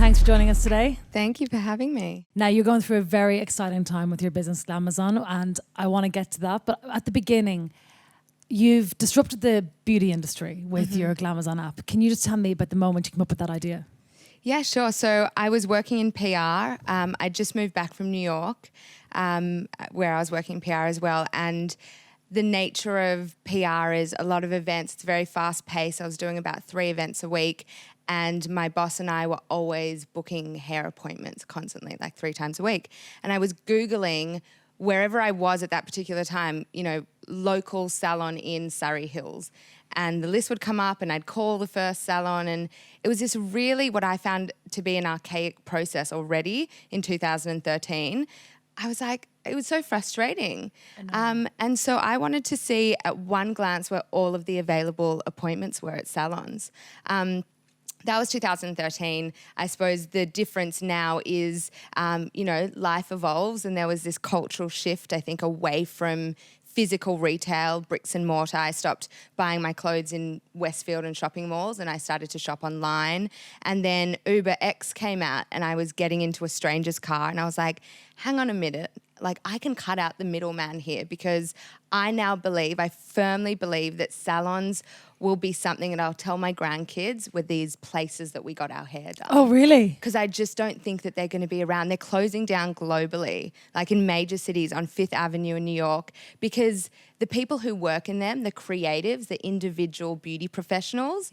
thanks for joining us today. Thank you for having me. Now, you're going through a very exciting time with your business, Glamazon, and I want to get to that. But at the beginning, you've disrupted the beauty industry with your Glamazon app. Can you just tell me about the moment you came up with that idea? Yeah, sure. So I was working in PR. I just moved back from New York, where I was working in PR as well. And the nature of PR is a lot of events. It's very fast paced. I was doing about 3 events a week. And my boss and I were always booking hair appointments constantly, like 3 times a week. And I was Googling wherever I was at that particular time, you know, local salon in Surrey Hills. And the list would come up and I'd call the first salon. And it was this really what I found to be an archaic process already in 2013. I was like, it was so frustrating. And so I wanted to see at one glance where all of the available appointments were at salons. That was 2013. I suppose the difference now is, you know, life evolves and there was this cultural shift, I think, away from physical retail, bricks and mortar. I stopped buying my clothes in Westfield and shopping malls and I started to shop online. And then Uber X came out and I was getting into a stranger's car and I was like, hang on a minute. Like, I can cut out the middleman here because I now believe, I firmly believe that salons will be something that I'll tell my grandkids were these places that we got our hair done. Oh, really? Because I just don't think that they're going to be around. They're closing down globally, like in major cities on Fifth Avenue in New York, because the people who work in them, the creatives, the individual beauty professionals,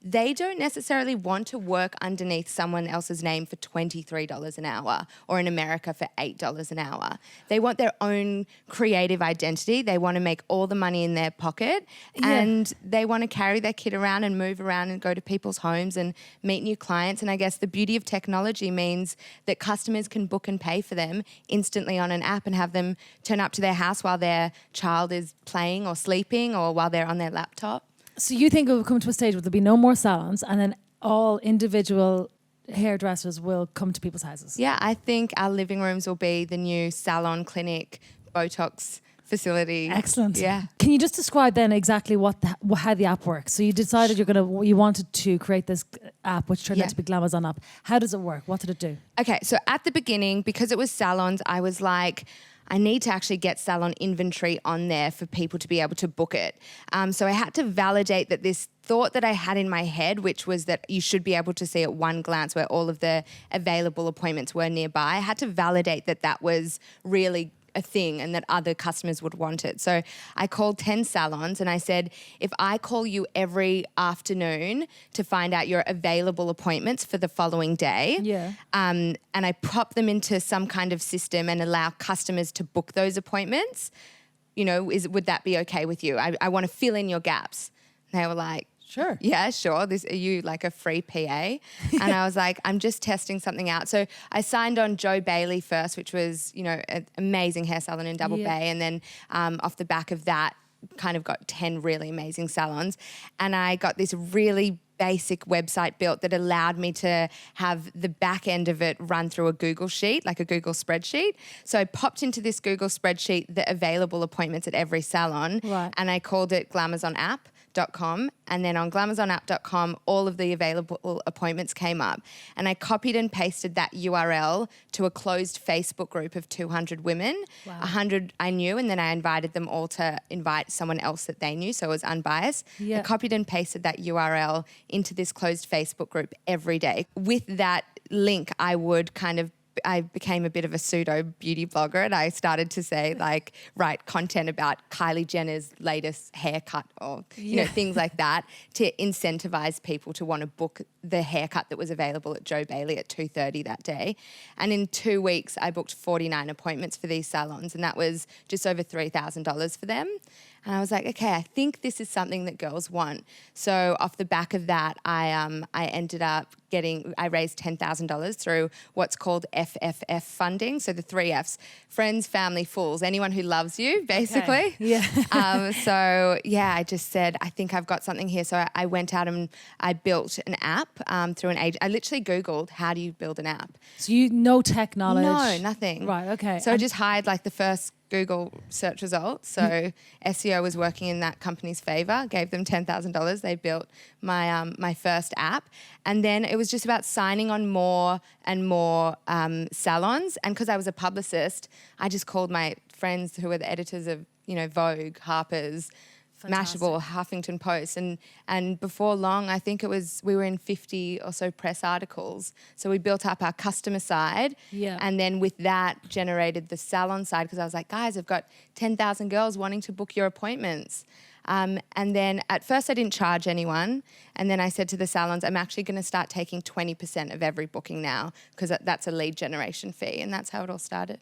they don't necessarily want to work underneath someone else's name for $23 an hour or in America for $8 an hour. They want their own creative identity. They want to make all the money in their pocket and they want to carry their kid around and move around and go to people's homes and meet new clients. And I guess the beauty of technology means that customers can book and pay for them instantly on an app and have them turn up to their house while their child is playing or sleeping or while they're on their laptop. So you think it will come to a stage where there'll be no more salons and then all individual hairdressers will come to people's houses? Yeah, I think our living rooms will be the new salon, clinic, Botox facility. Excellent. Yeah. Can you just describe then exactly how the app works? So you decided you wanted to create this app, which turned out to be Glamazon app. How does it work? What did it do? Okay, so at the beginning, because it was salons, I was like, I need to actually get salon inventory on there for people to be able to book it. So I had to validate that this thought that I had in my head, which was that you should be able to see at one glance where all of the available appointments were nearby. I had to validate that that was really a thing and that other customers would want it. So I called 10 salons and I said, if I call you every afternoon to find out your available appointments for the following day, and I pop them into some kind of system and allow customers to book those appointments, you know, would that be okay with you? I want to fill in your gaps. And they were like, sure. Yeah, sure. Are you like a free PA? And I was like, I'm just testing something out. So I signed on Joe Bailey first, which was, you know, an amazing hair salon in Double Bay. And then off the back of that, kind of got 10 really amazing salons. And I got this really basic website built that allowed me to have the back end of it run through a Google sheet, like a Google spreadsheet. So I popped into this Google spreadsheet the available appointments at every salon, and I called it GlamazonApp.com, and then on GlamazonApp.com all of the available appointments came up, and I copied and pasted that URL to a closed Facebook group of 200 women. 100 I knew, and then I invited them all to invite someone else that they knew, so it was unbiased. I copied and pasted that URL into this closed Facebook group every day. With that link, I became a bit of a pseudo beauty blogger, and I started to say, like, write content about Kylie Jenner's latest haircut or, you know, things like that to incentivize people to want to book the haircut that was available at Joe Bailey at 2:30 that day. And in 2 weeks, I booked 49 appointments for these salons, and that was just over $3,000 for them. And I was like, okay, I think this is something that girls want. So off the back of that, I ended up I raised $10,000 through what's called FFF funding. So the 3 Fs, friends, family, fools, anyone who loves you, basically. I just said, I think I've got something here. So I went out and I built an app through an agent. I literally Googled, how do you build an app? So no tech knowledge? No, nothing. Right, okay. So I just hired like the first Google search results. So SEO was working in that company's favor, gave them $10,000. They built my first app. And then it was just about signing on more and more salons. And because I was a publicist, I just called my friends who were the editors of, Vogue, Harper's, Fantastic. Mashable, Huffington Post, and before long, I think we were in 50 or so press articles. So we built up our customer side, and then with that generated the salon side, because I was like, guys, I've got 10,000 girls wanting to book your appointments. And then at first I didn't charge anyone, and then I said to the salons, I'm actually going to start taking 20% of every booking now, because that's a lead generation fee, and that's how it all started.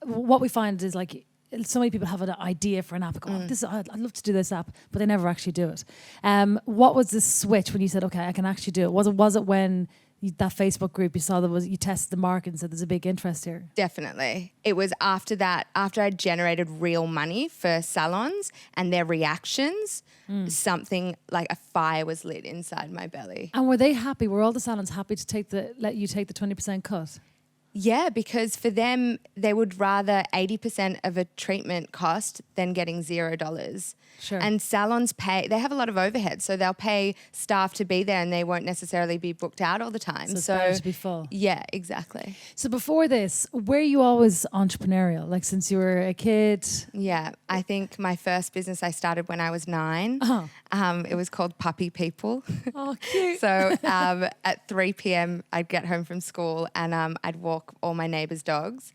What we find is like, so many people have an idea for an app. Go, I'd love to do this app, but they never actually do it. What was the switch when you said, okay, I can actually do it? Was it when that Facebook group you saw you tested the market and said there's a big interest here? Definitely. It was after that, after I generated real money for salons and their reactions, something like a fire was lit inside my belly. And were they happy? Were all the salons happy to let you take the 20% cut? Yeah, because for them, they would rather 80% of a treatment cost than getting $0. Sure. And salons they have a lot of overhead, so they'll pay staff to be there and they won't necessarily be booked out all the time. So it's better to be full. Yeah, exactly. So before this, were you always entrepreneurial? Like since you were a kid? Yeah, I think my first business I started when I was 9. It was called Puppy People. Oh, cute. So at 3 p.m. I'd get home from school and I'd walk all my neighbours' dogs.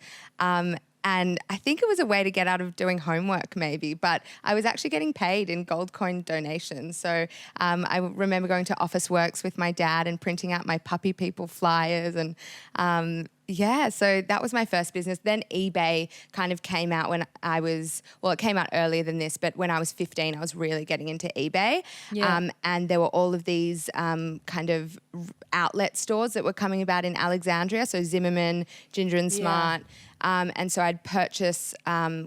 And I think it was a way to get out of doing homework maybe, but I was actually getting paid in gold coin donations. So I remember going to Office Works with my dad and printing out my Puppy People flyers and so that was my first business. Then eBay kind of came out when it came out earlier than this, but when I was 15, I was really getting into eBay. Yeah. And there were all of these kind of outlet stores that were coming about in Alexandria. So Zimmerman, Ginger and Smart. And so I'd purchase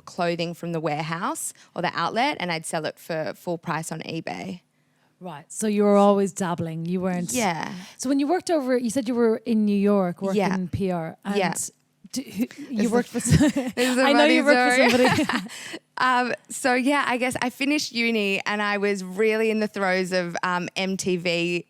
clothing from the warehouse or the outlet and I'd sell it for full price on eBay. Right. So you were always dabbling. You weren't. Yeah. So when you worked you said you were in New York working in PR. And you worked for. I know you worked for somebody. I guess I finished uni and I was really in the throes of MTV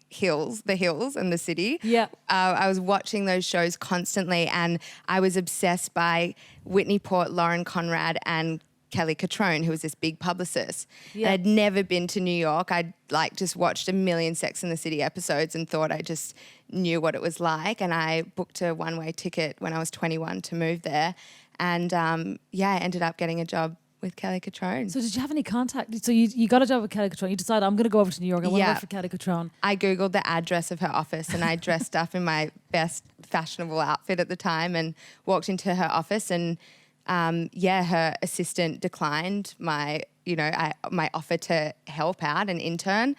The Hills and the City. Yeah. I was watching those shows constantly and I was obsessed by Whitney Port, Lauren Conrad and Kelly Cutrone, who was this big publicist. Yeah. I'd never been to New York. I'd just watched a million Sex and the City episodes and thought I just knew what it was like. And I booked a one-way ticket when I was 21 to move there. And I ended up getting a job with Kelly Cutrone. So did you have any contact? So you got a job with Kelly Cutrone. You decided, I'm going to go over to New York. I want to work for Kelly Cutrone. I Googled the address of her office and I dressed up in my best fashionable outfit at the time and walked into her office and her assistant declined my offer to help out and intern.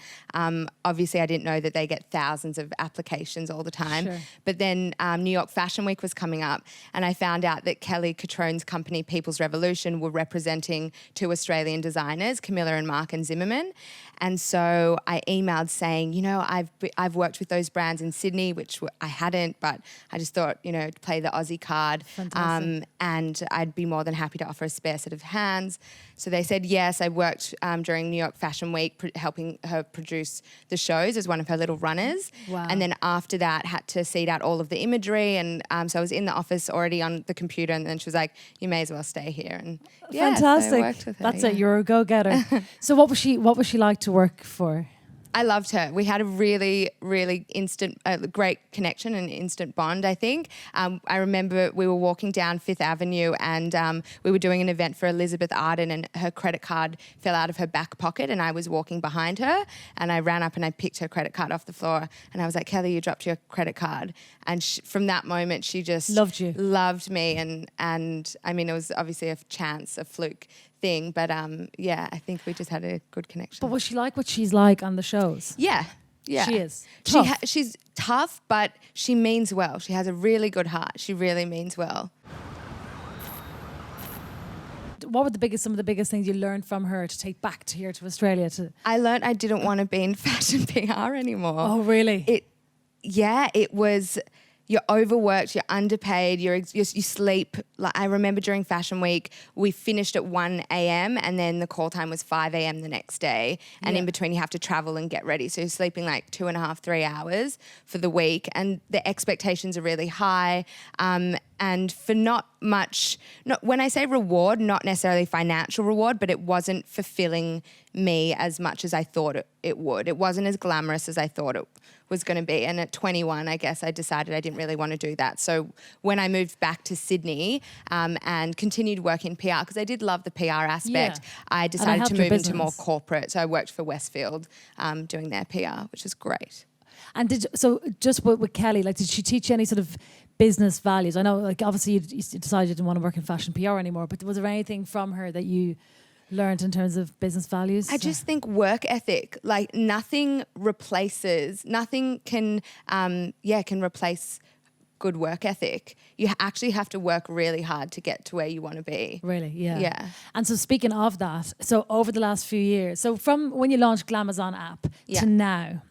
Obviously, I didn't know that they get thousands of applications all the time. Sure. But then New York Fashion Week was coming up and I found out that Kelly Cutrone's company, People's Revolution, were representing 2 Australian designers, Camilla and Mark and Zimmerman. And so I emailed saying, I've worked with those brands in Sydney, which I hadn't, but I just thought, to play the Aussie card. Fantastic. And I'd be more than happy to offer a spare set of hands. So they said yes. I worked during New York Fashion Week, helping her produce the shows as one of her little runners. Wow. And then after that, had to seed out all of the imagery. And so I was in the office already on the computer. And then she was like, "You may as well stay here." And fantastic. So I worked with her, That's it. You're a go-getter. So what was she like to work for? I loved her. We had a really, really great connection and instant bond, I think. I remember we were walking down Fifth Avenue and we were doing an event for Elizabeth Arden and her credit card fell out of her back pocket and I was walking behind her and I ran up and I picked her credit card off the floor and I was like, "Kelly, you dropped your credit card." And from that moment, she just loved me. And I mean, it was obviously a chance, a fluke thing, but I think we just had a good connection. But was she like what she's like on the shows? Yeah. She is tough. She's tough, but she means well. She has a really good heart. She really means well. What were some of the biggest things you learned from her to take back to here to Australia? I learned I didn't want to be in fashion PR anymore. Oh, really? It was, you're overworked, you're underpaid, you sleep. Like I remember during Fashion Week, we finished at 1 a.m. and then the call time was 5 a.m. the next day. And in between you have to travel and get ready. So you're sleeping like 2.5, 3 hours for the week. And the expectations are really high. And for not much, when I say reward, not necessarily financial reward, but it wasn't fulfilling me as much as I thought it would. It wasn't as glamorous as I thought it was going to be. And at 21, I guess I decided I didn't really want to do that. So when I moved back to Sydney and continued work in PR, because I did love the PR aspect, I decided to move into more corporate. So I worked for Westfield doing their PR, which is great. And just with Kelly, like, did she teach you any sort of business values? I know, like, obviously you decided you didn't want to work in fashion PR anymore, but was there anything from her that you learned in terms of business values? I just think work ethic, like nothing can replace good work ethic. You actually have to work really hard to get to where you want to be. Really? Yeah. Yeah. And so speaking of that, so over the last few years, so from when you launched Glamazon app to now,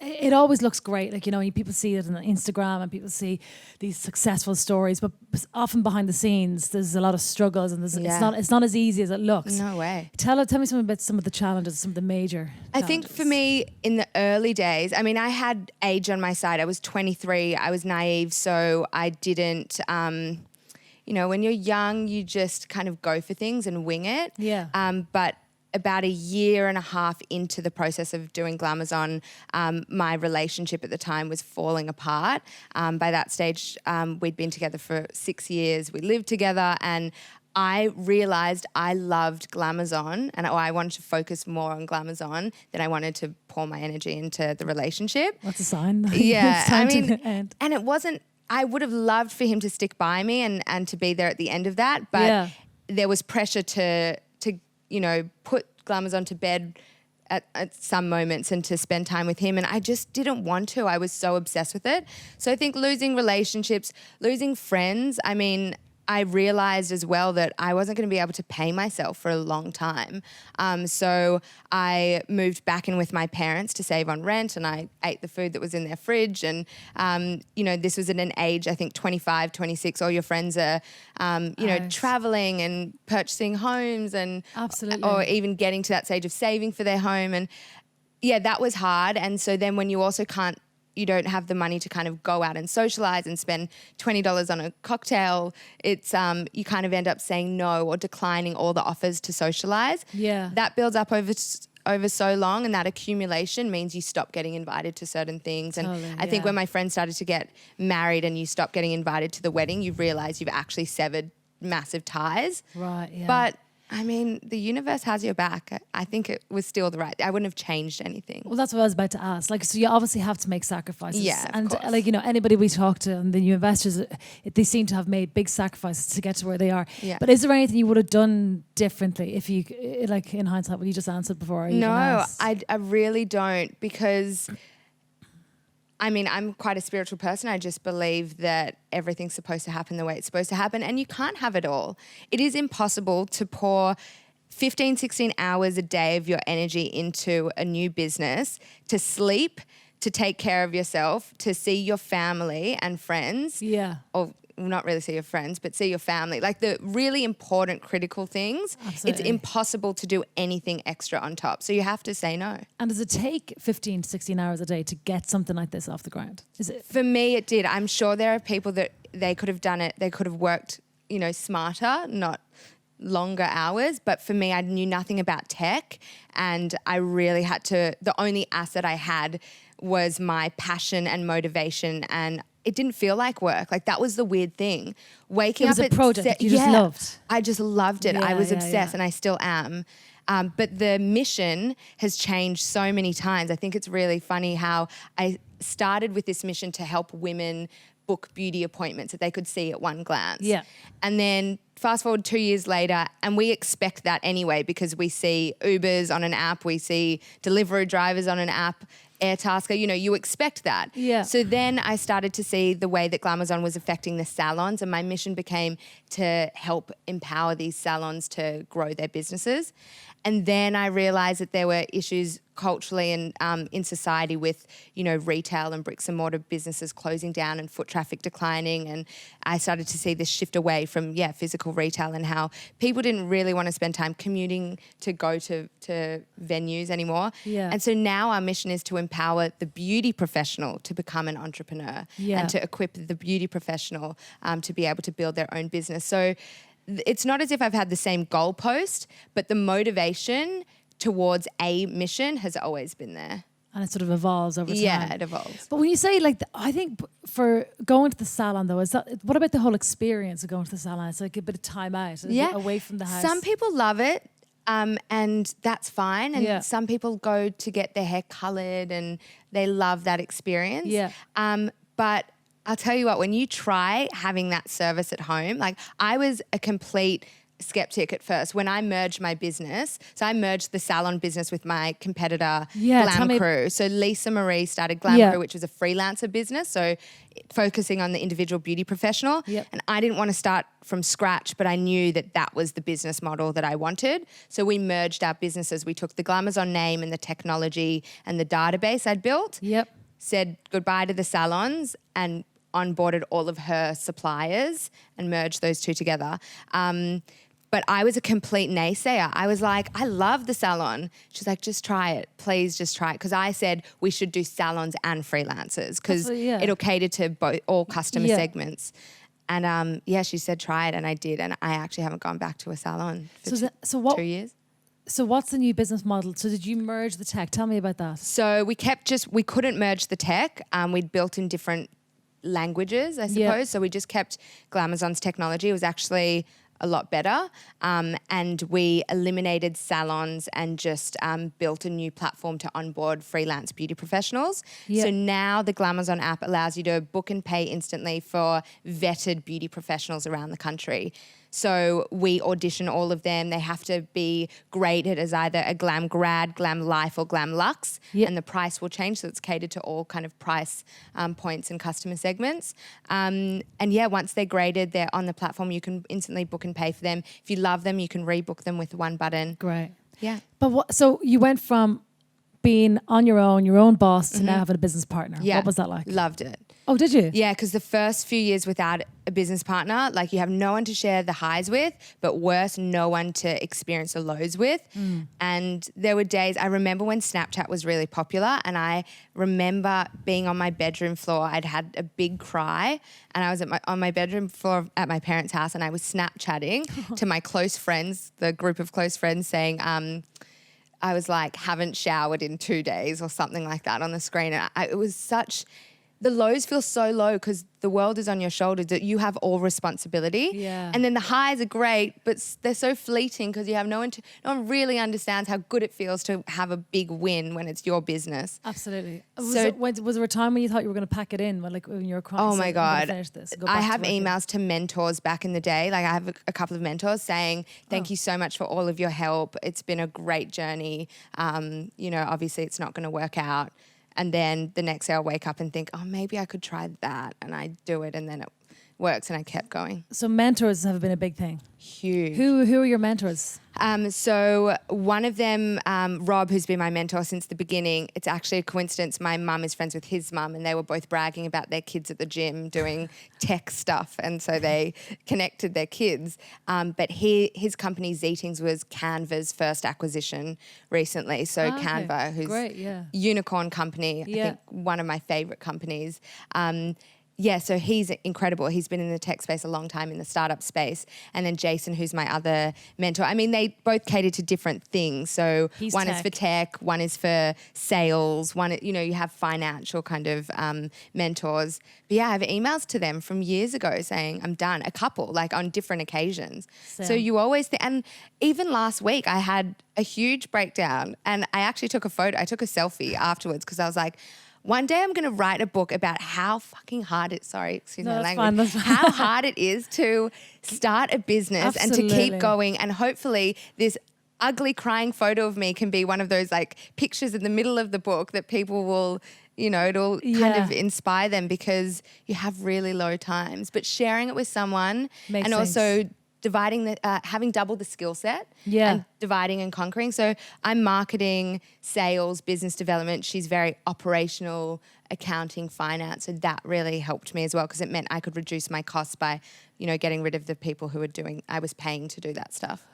it always looks great. Like, you know, people see it on Instagram and people see these successful stories, but often behind the scenes, there's a lot of struggles and it's not as easy as it looks. No way. Tell me something about some of the challenges, some of the major challenges. I think for me in the early days, I mean, I had age on my side. I was 23. I was naive. So I didn't, when you're young, you just kind of go for things and wing it. Yeah. But about a year and a half into the process of doing Glamazon, my relationship at the time was falling apart. By that stage, we'd been together for 6 years. We lived together and I realised I loved Glamazon and I wanted to focus more on Glamazon than I wanted to pour my energy into the relationship. That's a sign. Yeah. It's time to end. And it wasn't, I would have loved for him to stick by me and to be there at the end of that. But there was pressure to put Glamazon to bed at some moments and to spend time with him. And I just didn't want to. I was so obsessed with it. So I think losing relationships, losing friends, I mean, I realized as well that I wasn't going to be able to pay myself for a long time. So I moved back in with my parents to save on rent and I ate the food that was in their fridge. And, this was at an age, I think 25, 26, all your friends are, traveling and purchasing homes and absolutely, or even getting to that stage of saving for their home. And yeah, that was hard. And so then when you also you don't have the money to kind of go out and socialize and spend $20 on a cocktail, it's you kind of end up saying no or declining all the offers to socialize. Yeah. That builds up over so long and that accumulation means you stop getting invited to certain things. And I think when my friends started to get married and you stop getting invited to the wedding, you realize you've actually severed massive ties. Right, yeah. But I mean, the universe has your back. I think it was still the right. I wouldn't have changed anything. Well, that's what I was about to ask. Like, so you obviously have to make sacrifices. Yeah, and anybody we talk to and the new investors, they seem to have made big sacrifices to get to where they are. Yeah. But is there anything you would have done differently if you, like, in hindsight, what you just answered before? No, I really don't, because I mean, I'm quite a spiritual person. I just believe that everything's supposed to happen the way it's supposed to happen and you can't have it all. It is impossible to pour 15, 16 hours a day of your energy into a new business, to sleep, to take care of yourself, to see your family and friends. Yeah. Or not really see your friends, but see your family. Like the really important, critical things. Absolutely. It's impossible to do anything extra on top. So you have to say no. And does it take 15 to 16 hours a day to get something like this off the ground? Is it? For me, it did. I'm sure there are people that they could have done it. They could have worked, smarter, not longer hours. But for me, I knew nothing about tech and I really had to, the only asset I had was my passion and motivation, and it didn't feel like work. Like that was the weird thing. Waking up, it was a project you just loved. I just loved it. Yeah, I was yeah, obsessed and I still am. But the mission has changed so many times. I think it's really funny how I started with this mission to help women book beauty appointments that they could see at one glance. Yeah. And then fast forward 2 years later, and we expect that anyway because we see Ubers on an app, we see delivery drivers on an app, Airtasker, you expect that. Yeah. So then I started to see the way that Glamazon was affecting the salons, and my mission became to help empower these salons to grow their businesses. And then I realized that there were issues culturally and in society with, retail and bricks and mortar businesses closing down and foot traffic declining. And I started to see this shift away from, physical retail and how people didn't really want to spend time commuting to go to venues anymore. Yeah. And so now our mission is to empower the beauty professional to become an entrepreneur and to equip the beauty professional to be able to build their own business. So it's not as if I've had the same goalpost, but the motivation towards a mission has always been there. And it sort of evolves over time. Yeah, it evolves. But when you say I think for going to the salon though, what about the whole experience of going to the salon? It's like a bit of time out, away from the house. Some people love it. And that's fine. And some people go to get their hair coloured and they love that experience. Yeah. But I'll tell you what, when you try having that service at home, like I was a complete skeptic at first when I merged my business. So I merged the salon business with my competitor, Glam Crew. So Lisa Marie started Glam Crew, which was a freelancer business. So focusing on the individual beauty professional. Yep. And I didn't want to start from scratch, but I knew that was the business model that I wanted. So we merged our businesses. We took the Glamazon name and the technology and the database I'd built. Yep. Said goodbye to the salons and onboarded all of her suppliers and merged those two together. But I was a complete naysayer. I was like, I love the salon. She's like, just try it. Please just try it. Because I said we should do salons and freelancers because it'll cater to all customer segments. And she said try it, and I did. And I actually haven't gone back to a salon for 2 years. So what's the new business model? So did you merge the tech? Tell me about that. So we couldn't merge the tech. We'd built in different languages, I suppose. So we just kept Glamazon's technology. It was actually a lot better. And we eliminated salons and just built a new platform to onboard freelance beauty professionals. Yep. So now the Glamazon app allows you to book and pay instantly for vetted beauty professionals around the country. So we audition all of them. They have to be graded as either a Glam Grad, Glam Life or Glam Luxe. Yep. And the price will change. So it's catered to all kind of price points and customer segments. Once they're graded, they're on the platform. You can instantly book and pay for them. If you love them, you can rebook them with one button. Great. Yeah. But so you went from being on your own boss, to now having a business partner. Yeah. What was that like? Loved it. Oh, did you? Yeah, because the first few years without a business partner, like you have no one to share the highs with, but worse, no one to experience the lows with. And there were days, I remember when Snapchat was really popular, and I remember being on my bedroom floor. I'd had a big cry, and I was on my bedroom floor at my parents' house, and I was Snapchatting to my close friends, the group of close friends, saying, I was like, haven't showered in 2 days or something like that on the screen. And it was the lows feel so low because the world is on your shoulders that you have all responsibility. Yeah. And then the highs are great, but they're so fleeting because you have no one really understands how good it feels to have a big win when it's your business. Absolutely. Was there a time when you thought you were going to pack it in, when you were crying? Oh my God. Finish this, I have emails to mentors back in the day. Like I have a couple of mentors saying, thank you so much for all of your help. It's been a great journey. Obviously it's not going to work out. And then the next day I'll wake up and think, oh, maybe I could try that. And I do it and then it works, and I kept going. So mentors have been a big thing. Huge. Who are your mentors? So one of them, Rob, who's been my mentor since the beginning, it's actually a coincidence. My mum is friends with his mum, and they were both bragging about their kids at the gym doing tech stuff. And so they connected their kids. But his company, Zeetings, was Canva's first acquisition recently. So Canva, who's a unicorn company, I think one of my favorite companies. So he's incredible. He's been in the tech space a long time, in the startup space. And then Jason, who's my other mentor. I mean, they both cater to different things. So one is for tech, one is for sales, you have financial kind of mentors. But I have emails to them from years ago saying, I'm done. A couple, like on different occasions. So you always think, and even last week I had a huge breakdown, and I actually took a photo. I took a selfie afterwards because I was like, one day I'm going to write a book about how fucking hard excuse my language, that's fine. how hard it is to start a business and to Absolutely. keep going. And hopefully this ugly crying photo of me can be one of those like pictures in the middle of the book that people will, it'll kind of inspire them, because you have really low times. But sharing it with someone Makes and sense. also having double the skill set and dividing and conquering. So I'm marketing, sales, business development. She's very operational, accounting, finance. So that really helped me as well, because it meant I could reduce my costs by, getting rid of the people who I was paying to do that stuff.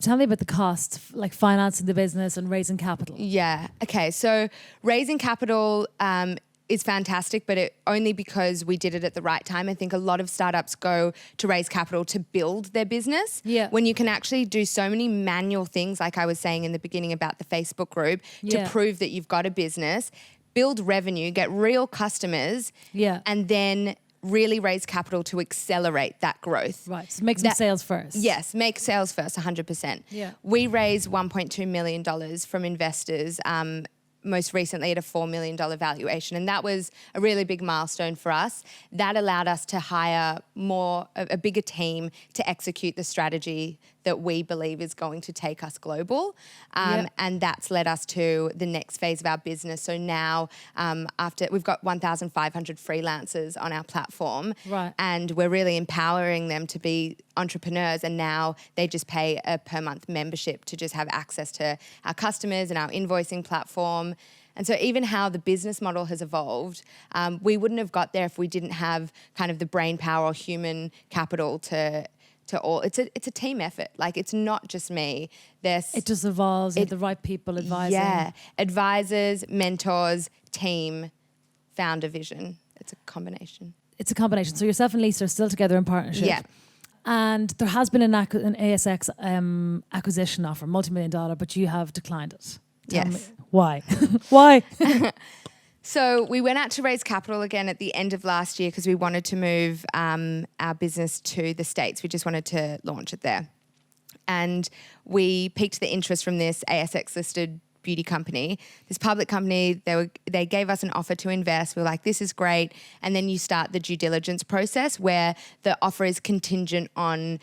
Tell me about the cost, like financing the business and raising capital. Yeah. Okay. So raising capital is fantastic, but only because we did it at the right time. I think a lot of startups go to raise capital to build their business. Yeah. When you can actually do so many manual things, like I was saying in the beginning about the Facebook group, to prove that you've got a business, build revenue, get real customers, and then really raise capital to accelerate that growth. Right. So make some sales first. Yes, make sales first, 100%. Yeah. We raised $1.2 million from investors, most recently at a $4 million valuation. And that was a really big milestone for us. That allowed us to hire a bigger team to execute the strategy that we believe is going to take us global. And that's led us to the next phase of our business. So now after we've got 1,500 freelancers on our platform, and we're really empowering them to be entrepreneurs, and now they just pay a per month membership to just have access to our customers and our invoicing platform. And so even how the business model has evolved, we wouldn't have got there if we didn't have kind of the brain power or human capital to all. It's a team effort. Like, it's not just me. It just evolves. You have the right people advising. Yeah. Advisors, mentors, team, founder vision. It's a combination. It's a combination. So yourself and Lisa are still together in partnership. Yeah. And there has been an ASX acquisition offer, multi-million-dollar, but you have declined it. Tell me why? Why? So we went out to raise capital again at the end of last year because we wanted to move our business to the States. We just wanted to launch it there. And we piqued the interest from this ASX-listed beauty company, this public company. They gave us an offer to invest. We were like, this is great. And then you start the due diligence process where the offer is contingent on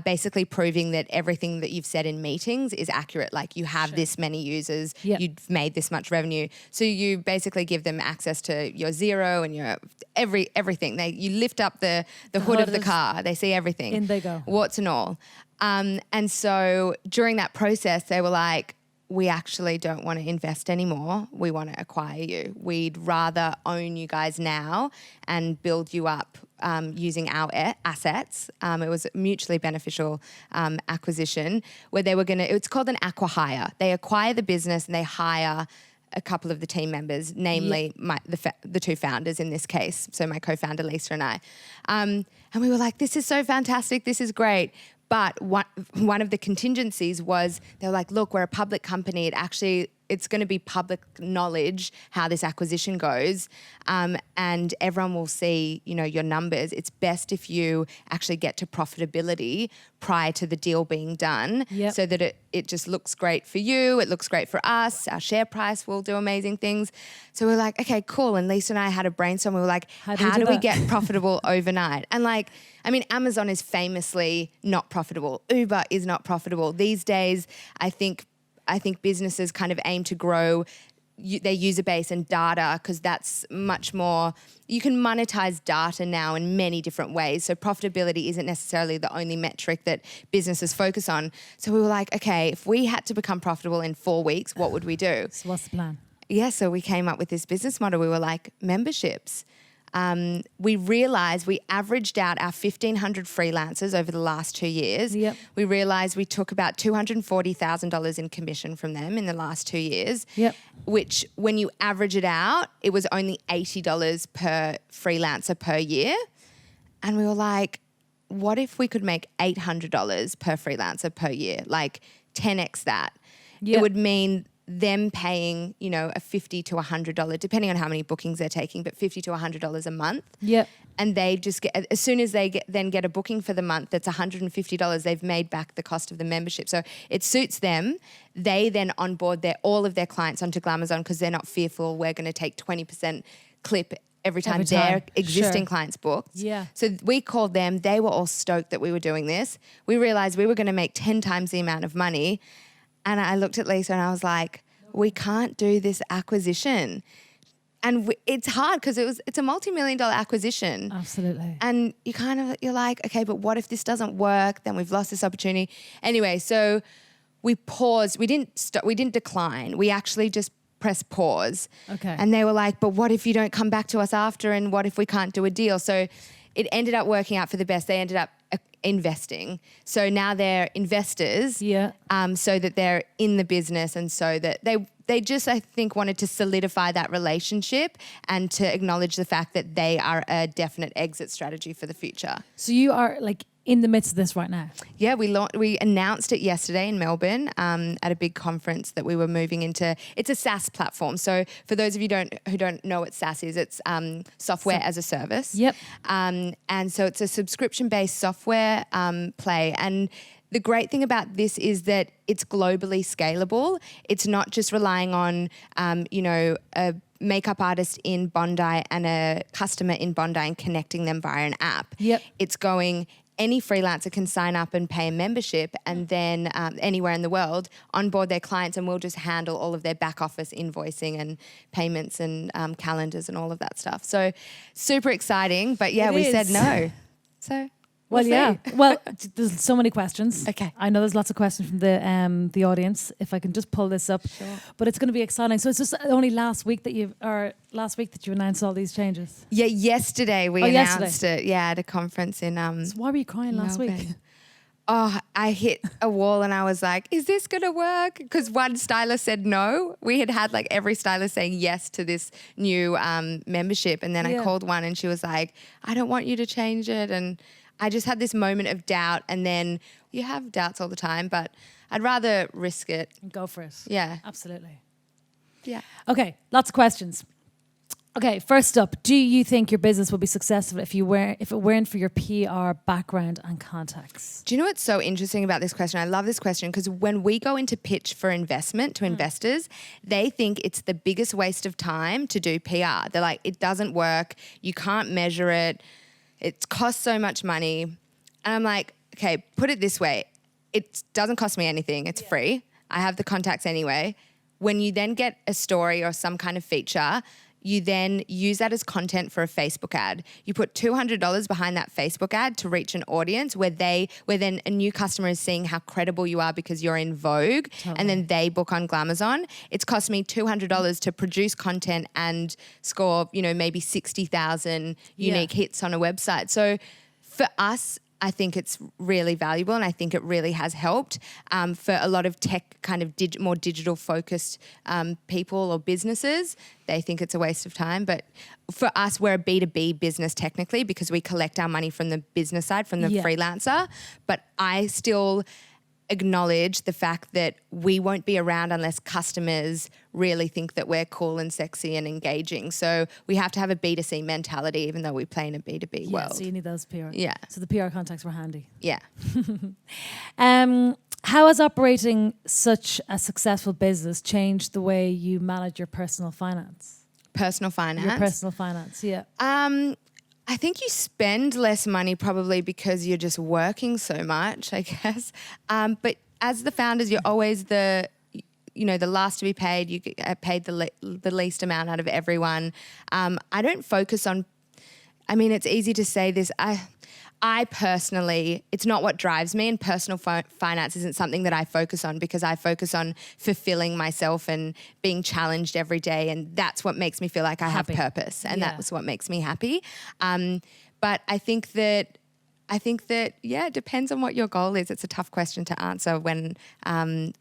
basically proving that everything that you've said in meetings is accurate. Like, you have this many users, you've made this much revenue. So you basically give them access to your Xero and your everything. You lift up the hood of the car. They see everything. In they go. Warts and all. And so during that process, they were like, we actually don't want to invest anymore. We want to acquire you. We'd rather own you guys now and build you up using our assets. It was a mutually beneficial acquisition where they were it's called an acqui-hire. They acquire the business and they hire a couple of the team members, namely the two founders in this case. So my co-founder Lisa and I. And we were like, this is so fantastic. This is great. But one of the contingencies was they were like, look, we're a public company. It's going to be public knowledge how this acquisition goes, and everyone will see, your numbers. It's best if you actually get to profitability prior to the deal being done, so that it just looks great for you. It looks great for us. Our share price will do amazing things. So we're like, okay, cool. And Lisa and I had a brainstorm. We were like, how do we get profitable overnight? And Amazon is famously not profitable. Uber is not profitable. These days, I think businesses kind of aim to grow their user base and data, because that's much more, you can monetize data now in many different ways. So profitability isn't necessarily the only metric that businesses focus on. So we were like, okay, if we had to become profitable in 4 weeks, what would we do? So what's the plan? Yeah, so we came up with this business model. We were like, memberships. We realized we averaged out our 1,500 freelancers over the last 2 years. Yep. We realized we took about $240,000 in commission from them in the last 2 years, which when you average it out, it was only $80 per freelancer per year. And we were like, what if we could make $800 per freelancer per year, like 10x that? It would mean them paying, you know, a $50 to $100, depending on how many bookings they're taking, but $50 to $100 a month. Yep. And they just get, as soon as they then get a booking for the month that's $150, they've made back the cost of the membership. So it suits them. They then onboard all of their clients onto Glamazon because they're not fearful we're going to take 20% clip every time their existing clients booked. Yeah. So we called them. They were all stoked that we were doing this. We realized we were going to make 10 times the amount of money. And I looked at Lisa and I was like, we can't do this acquisition. And it's hard because it's a multi-million-dollar acquisition. Absolutely. And you're like, okay, but what if this doesn't work? Then we've lost this opportunity. Anyway, so we paused. We didn't decline. We actually just pressed pause. Okay. And they were like, but what if you don't come back to us after? And what if we can't do a deal? So it ended up working out for the best. They ended up investing. So now they're investors. Yeah. So that they're in the business, and so that they just, I think, wanted to solidify that relationship and to acknowledge the fact that they are a definite exit strategy for the future. So you are like in the midst of this right now. Yeah, we announced it yesterday in Melbourne at a big conference that we were moving into. It's a SaaS platform. So for those of you who don't know what SaaS is, it's software as a service. Yep. And so it's a subscription-based software play. And the great thing about this is that it's globally scalable. It's not just relying on, a makeup artist in Bondi and a customer in Bondi and connecting them via an app. Yep. It's going, any freelancer can sign up and pay a membership and then anywhere in the world onboard their clients, and we'll just handle all of their back office invoicing and payments and calendars and all of that stuff. So super exciting, but yeah, we said no. So Well, see. yeah. Well, there's so many questions. Okay. I know there's lots of questions from the audience. If I can just pull this up, but it's going to be exciting. So it's just only last week that you announced all these changes. Yeah, yesterday we announced it. Yeah, at a conference in. So why were you crying last week? Oh, I hit a wall and I was like, is this going to work? Because one stylist said no. We had like every stylist saying yes to this new membership. And then I called one and she was like, I don't want you to change it. And I just had this moment of doubt. And then you have doubts all the time, but I'd rather risk it. Go for it. Yeah. Absolutely. Yeah. Okay, lots of questions. Okay, first up, do you think your business would be successful if it weren't for your PR background and contacts? Do you know what's so interesting about this question? I love this question because when we go into pitch for investment to investors, they think it's the biggest waste of time to do PR. They're like, it doesn't work. You can't measure it. It costs so much money. And I'm like, okay, put it this way. It doesn't cost me anything. It's free. I have the contacts anyway. When you then get a story or some kind of feature, you then use that as content for a Facebook ad. You put $200 behind that Facebook ad to reach an audience where then a new customer is seeing how credible you are because you're in vogue, and then they book on Glamazon. It's cost me $200 to produce content and score, maybe 60,000 unique hits on a website. So for us, I think it's really valuable, and I think it really has helped for a lot of tech kind of more digital focused people or businesses. They think it's a waste of time. But for us, we're a B2B business technically because we collect our money from the business side, from the freelancer. But I still acknowledge the fact that we won't be around unless customers really think that we're cool and sexy and engaging. So we have to have a B2C mentality, even though we play in a B2B world. So you need those PR. Yeah. So the PR contacts were handy. Yeah. How has operating such a successful business changed the way you manage your personal finance? Personal finance? Your personal finance, yeah. I think you spend less money probably because you're just working so much, I guess. But as the founders, you're always the last to be paid. You get paid the least amount out of everyone. I don't focus on, it's easy to say this. I personally, it's not what drives me, and personal finance isn't something that I focus on because I focus on fulfilling myself and being challenged every day, and that's what makes me feel like I have purpose, and that's what makes me happy. But I think that it depends on what your goal is. It's a tough question to answer when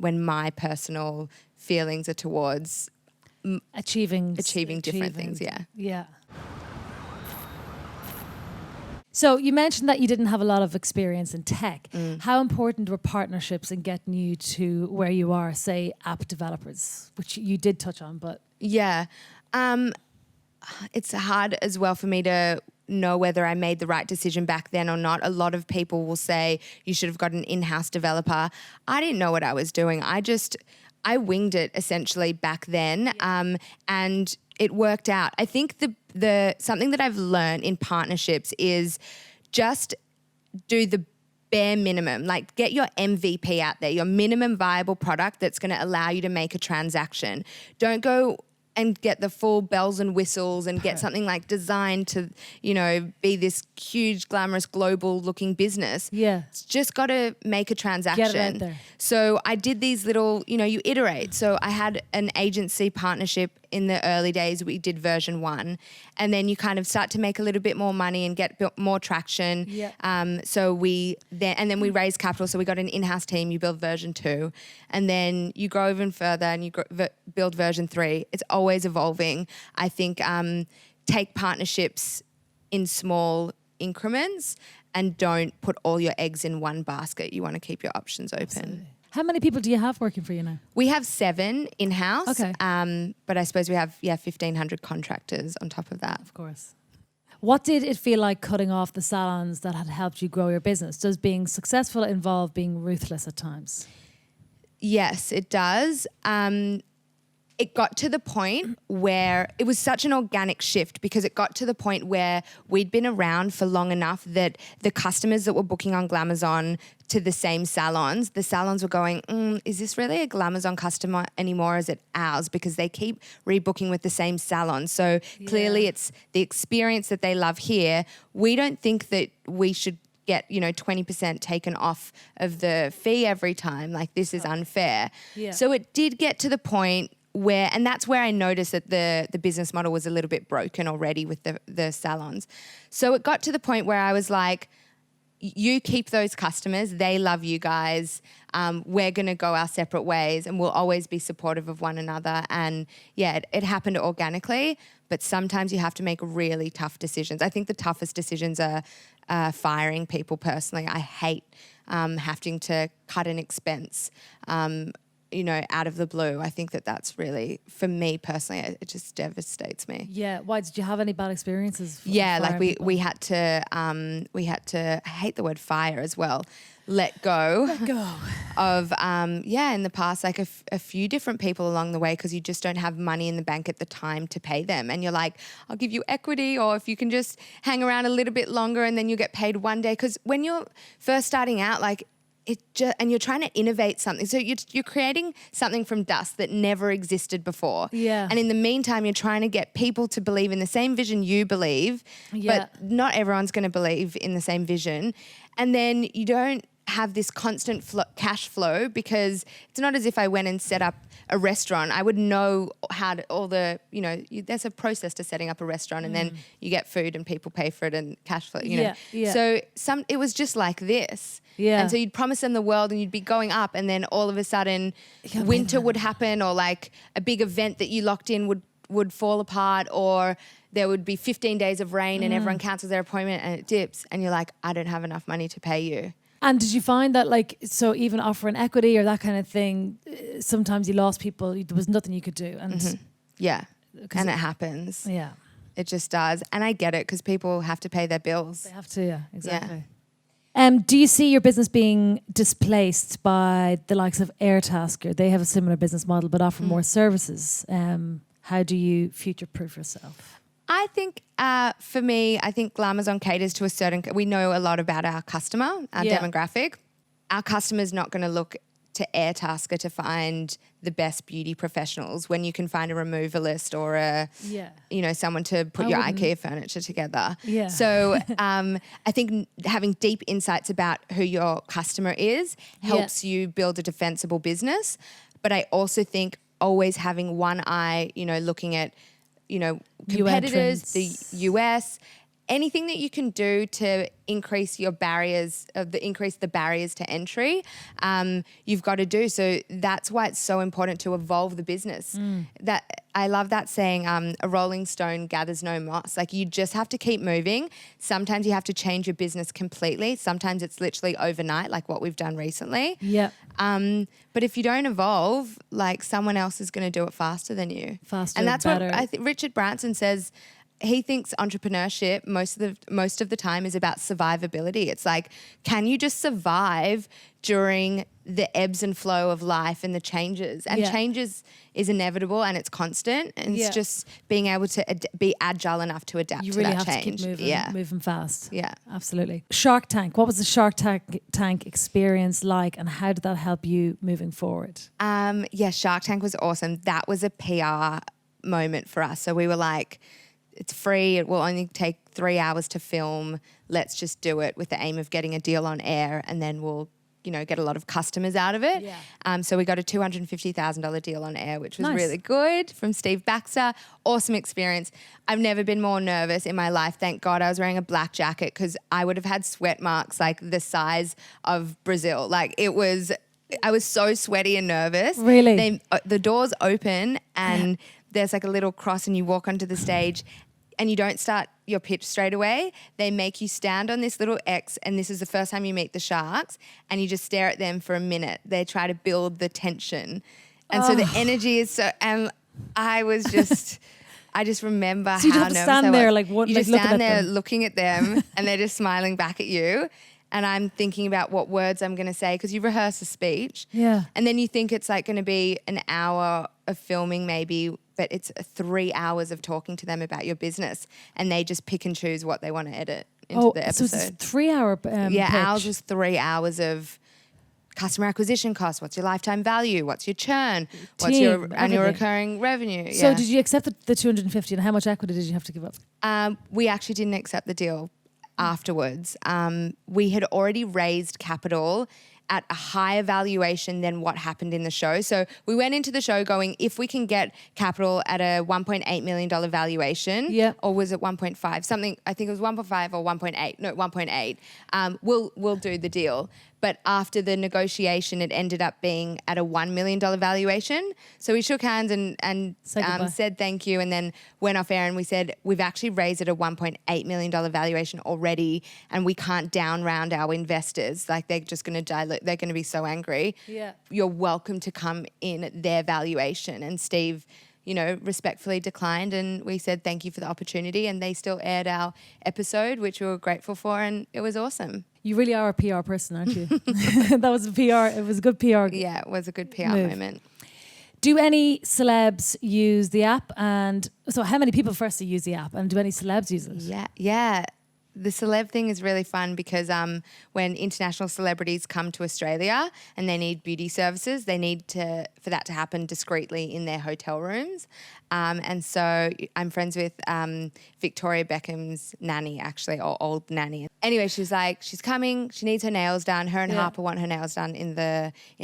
my personal feelings are towards achieving different things. Yeah. Yeah. So you mentioned that you didn't have a lot of experience in tech. How important were partnerships in getting you to where you are, say, app developers, which you did touch on, but... Yeah. It's hard as well for me to know whether I made the right decision back then or not. A lot of people will say you should have got an in-house developer. I didn't know what I was doing. I winged it essentially back then, and it worked out. I think the something that I've learned in partnerships is just do the bare minimum, like get your MVP out there, your minimum viable product that's going to allow you to make a transaction. Don't go and get the full bells and whistles and get something like designed to, be this huge, glamorous, global looking business. Yeah. It's just got to make a transaction. Get it out there. So I did these little, you iterate. So I had an agency partnership in the early days. We did version 1, and then you kind of start to make a little bit more money and get more traction. Yeah. So we raised capital. So we got an in-house team. You build version 2, and then you grow even further and you build version 3. It's always evolving. I think take partnerships in small increments and don't put all your eggs in one basket. You want to keep your options open. Absolutely. How many people do you have working for you now? We have 7 in-house, Okay. But I suppose we have 1,500 contractors on top of that. Of course. What did it feel like cutting off the salons that had helped you grow your business? Does being successful involve being ruthless at times? Yes, it does. It got to the point where it was such an organic shift, because it got to the point where we'd been around for long enough that the customers that were booking on Glamazon to the same salons, the salons were going, is this really a Glamazon customer anymore? Is it ours? Because they keep rebooking with the same salon. So clearly it's the experience that they love here. We don't think that we should get 20% taken off of the fee every time. Like, this is unfair. Yeah. So it did get to the point where, and that's where I noticed that the business model was a little bit broken already with the salons. So it got to the point where I was like, you keep those customers, they love you guys. We're going to go our separate ways, and we'll always be supportive of one another. And it happened organically, but sometimes you have to make really tough decisions. I think the toughest decisions are firing people personally. I hate having to cut an expense, out of the blue. I think that's really, for me personally, it just devastates me. Yeah. Why, did you have any bad experiences? Yeah, like we had to, I hate the word fire as well, let go of, in the past, like a few different people along the way, because you just don't have money in the bank at the time to pay them. And you're like, I'll give you equity, or if you can just hang around a little bit longer and then you'll get paid one day. Because when you're first starting out, like, and you're trying to innovate something. So you're creating something from dust that never existed before. Yeah. And in the meantime, you're trying to get people to believe in the same vision you believe, but not everyone's going to believe in the same vision. And then you don't have this constant cash flow, because it's not as if I went and set up a restaurant. I would know how to, there's a process to setting up a restaurant, and then you get food and people pay for it and cash flow, know. Yeah. So it was just like this. Yeah. And so you'd promise them the world and you'd be going up, and then all of a sudden winter would happen, or like a big event that you locked in would fall apart, or there would be 15 days of rain and everyone cancels their appointment and it dips, and you're like, I don't have enough money to pay you. And did you find that, like, so even offering equity or that kind of thing, sometimes you lost people, there was nothing you could do? And Yeah, and it happens. Yeah. It just does. And I get it, because people have to pay their bills. They have to, yeah, exactly. Yeah. Do you see your business being displaced by the likes of Airtasker? They have a similar business model but offer more services. How do you future-proof yourself? I think for me, I think Glamazon caters to we know a lot about our customer, our demographic. Our customer's not going to look to Airtasker to find the best beauty professionals when you can find a removalist or someone to put your IKEA furniture together. Yeah. So I think having deep insights about who your customer is helps you build a defensible business. But I also think always having one eye, looking at, competitors, the US, anything that you can do to increase your barriers, increase the barriers to entry, you've got to do. So that's why it's so important to evolve the business. That I love that saying, a rolling stone gathers no moss. Like, you just have to keep moving. Sometimes you have to change your business completely. Sometimes it's literally overnight, like what we've done recently. Yeah. But if you don't evolve, like, someone else is going to do it faster than you. Faster, and that's better. what I think Richard Branson says. He thinks entrepreneurship most of the time is about survivability. It's like, can you just survive during the ebbs and flow of life and the changes? And changes is inevitable and it's constant. And it's just being able to be agile enough to adapt to that change. You really have to keep moving fast. Yeah, absolutely. Shark Tank. What was the Shark Tank experience like, and how did that help you moving forward? Shark Tank was awesome. That was a PR moment for us. So we were like, it's free. It will only take 3 hours to film. Let's just do it with the aim of getting a deal on air, and then we'll, get a lot of customers out of it. Yeah. So we got a $250,000 deal on air, which was Nice. really good, from Steve Baxter. Awesome experience. I've never been more nervous in my life. Thank God I was wearing a black jacket, because I would have had sweat marks like the size of Brazil. Like, I was so sweaty and nervous. Really? The doors open and there's like a little cross, and you walk onto the stage and you don't start your pitch straight away. They make you stand on this little X, and this is the first time you meet the sharks, and you just stare at them for a minute. They try to build the tension. And so the energy is so, and I just remember So you how just have to nervous stand I there, was. like, what, you like just looking stand at there them. looking at them and they're just smiling back at you. And I'm thinking about what words I'm going to say, because you rehearse a speech. Yeah. And then you think it's like going to be an hour of filming maybe, but it's 3 hours of talking to them about your business, and they just pick and choose what they want to edit into the episode. So it's a 3 hour pitch. Ours was 3 hours of customer acquisition costs. What's your lifetime value? What's your churn? What's your Team, annual everything. recurring revenue? So did you accept the 250, and how much equity did you have to give up? We actually didn't accept the deal afterwards. We had already raised capital at a higher valuation than what happened in the show. So we went into the show going, if we can get capital at a $1.8 million valuation, or was it 1.5? Something, I think it was 1.5 or 1.8. No, 1.8. We'll do the deal. But after the negotiation, it ended up being at a $1 million valuation. So we shook hands and said thank you, and then went off air, and we said, we've actually raised at a $1.8 million valuation already, and we can't down round our investors. Like, they're just going to dilute. They're going to be so angry. Yeah. You're welcome to come in at their valuation. And Steve, respectfully declined, and we said thank you for the opportunity, and they still aired our episode, which we were grateful for, and it was awesome. You really are a PR person, aren't you? That was a PR. It was a good PR. Yeah, it was a good PR move. moment. Do any celebs use the app? And so how many people firstly use the app? And do any celebs use it? Yeah. The celeb thing is really fun, because when international celebrities come to Australia and they need beauty services, they need for that to happen discreetly in their hotel rooms. And so I'm friends with Victoria Beckham's nanny, actually, or old nanny. Anyway, she's like, she's coming, she needs her nails done. Her and Harper want her nails done in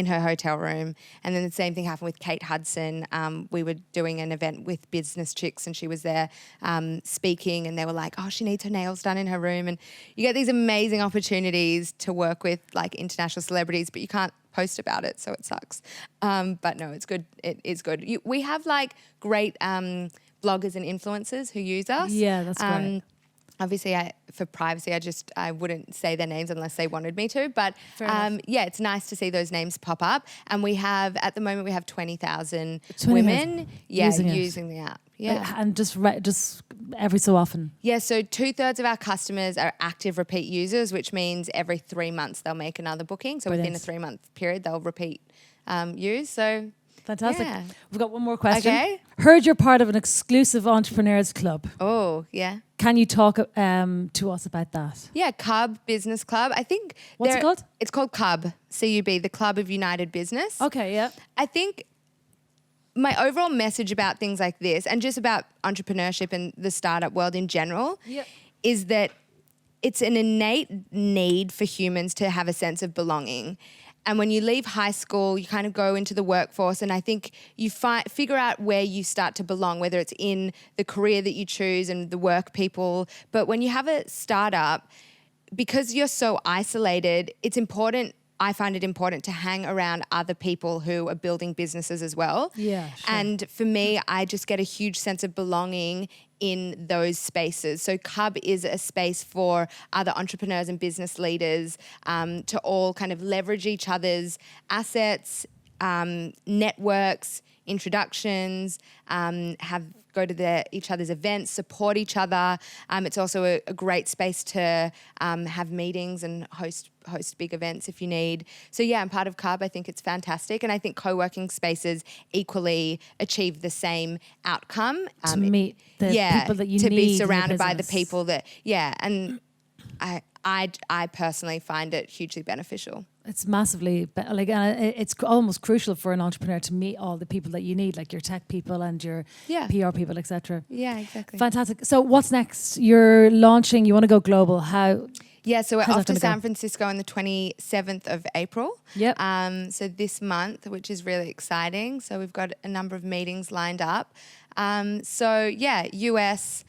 her hotel room. And then the same thing happened with Kate Hudson. We were doing an event with Business Chicks, and she was there speaking, and they were like, oh, she needs her nails done in her room. And you get these amazing opportunities to work with like international celebrities, but you can't post about it, so it sucks. But no, it's good. It is good. We have like great bloggers and influencers who use us. Yeah, that's great. Obviously, for privacy, I wouldn't say their names unless they wanted me to. But it's nice to see those names pop up. And we have, at the moment, we have 20,000 women using the app. Yeah. And just every so often. Yeah, so 2/3 of our customers are active repeat users, which means every 3 months they'll make another booking. So within a 3-month period, they'll repeat use. So fantastic. Yeah. We've got one more question. Okay. Heard you're part of an exclusive entrepreneurs club. Oh, yeah. Can you talk to us about that? Yeah, Cub Business Club. I think What's it called? It's called Cub, CUB, the Club of United Business. Okay, yeah. I think my overall message about things like this, and just about entrepreneurship and the startup world in general, is that it's an innate need for humans to have a sense of belonging. and when you leave high school, you kind of go into the workforce, and I think you figure out where you start to belong, whether it's in the career that you choose and the work people. But when you have a startup, because you're so isolated, it's important. I find it important to hang around other people who are building businesses as well. Yeah, sure. And for me, I just get a huge sense of belonging in those spaces. So Cub is a space for other entrepreneurs and business leaders to all kind of leverage each other's assets, networks, introductions, go to each other's events, support each other. It's also a great space to have meetings and host big events if you need. So yeah, I'm part of Cub. I think it's fantastic. And I think co-working spaces equally achieve the same outcome. To meet the people that you to need be in your surrounded by the business. people that, and I personally find it hugely beneficial. It's massively, it's almost crucial for an entrepreneur to meet all the people that you need, like your tech people and your PR people, etc. Yeah, exactly. Fantastic. So what's next? You're launching, you want to go global. How? Yeah, so we're How's off that to gonna San Francisco on the 27th of April. Yep. So this month, which is really exciting. So we've got a number of meetings lined up. So yeah, US,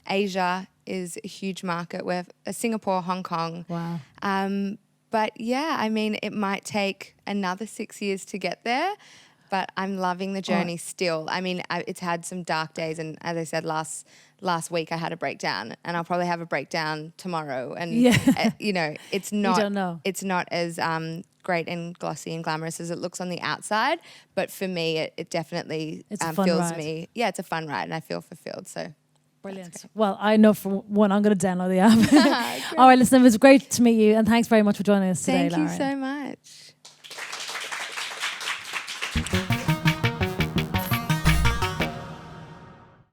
Asia is a huge market. We're Singapore, Hong Kong. Wow. But yeah, I mean, it might take another 6 years to get there, but I'm loving the journey still. I mean, it's had some dark days, and as I said last week, I had a breakdown, and I'll probably have a breakdown tomorrow. And it's not. You don't know. It's not as great and glossy and glamorous as it looks on the outside, but for me, it definitely It's a fun fills ride. me. Yeah, it's a fun ride, and I feel fulfilled. So. Brilliant. Well, I know for one, I'm going to download the app. All right, listen, it was great to meet you, and thanks very much for joining us today, Thank you Lauren. so much.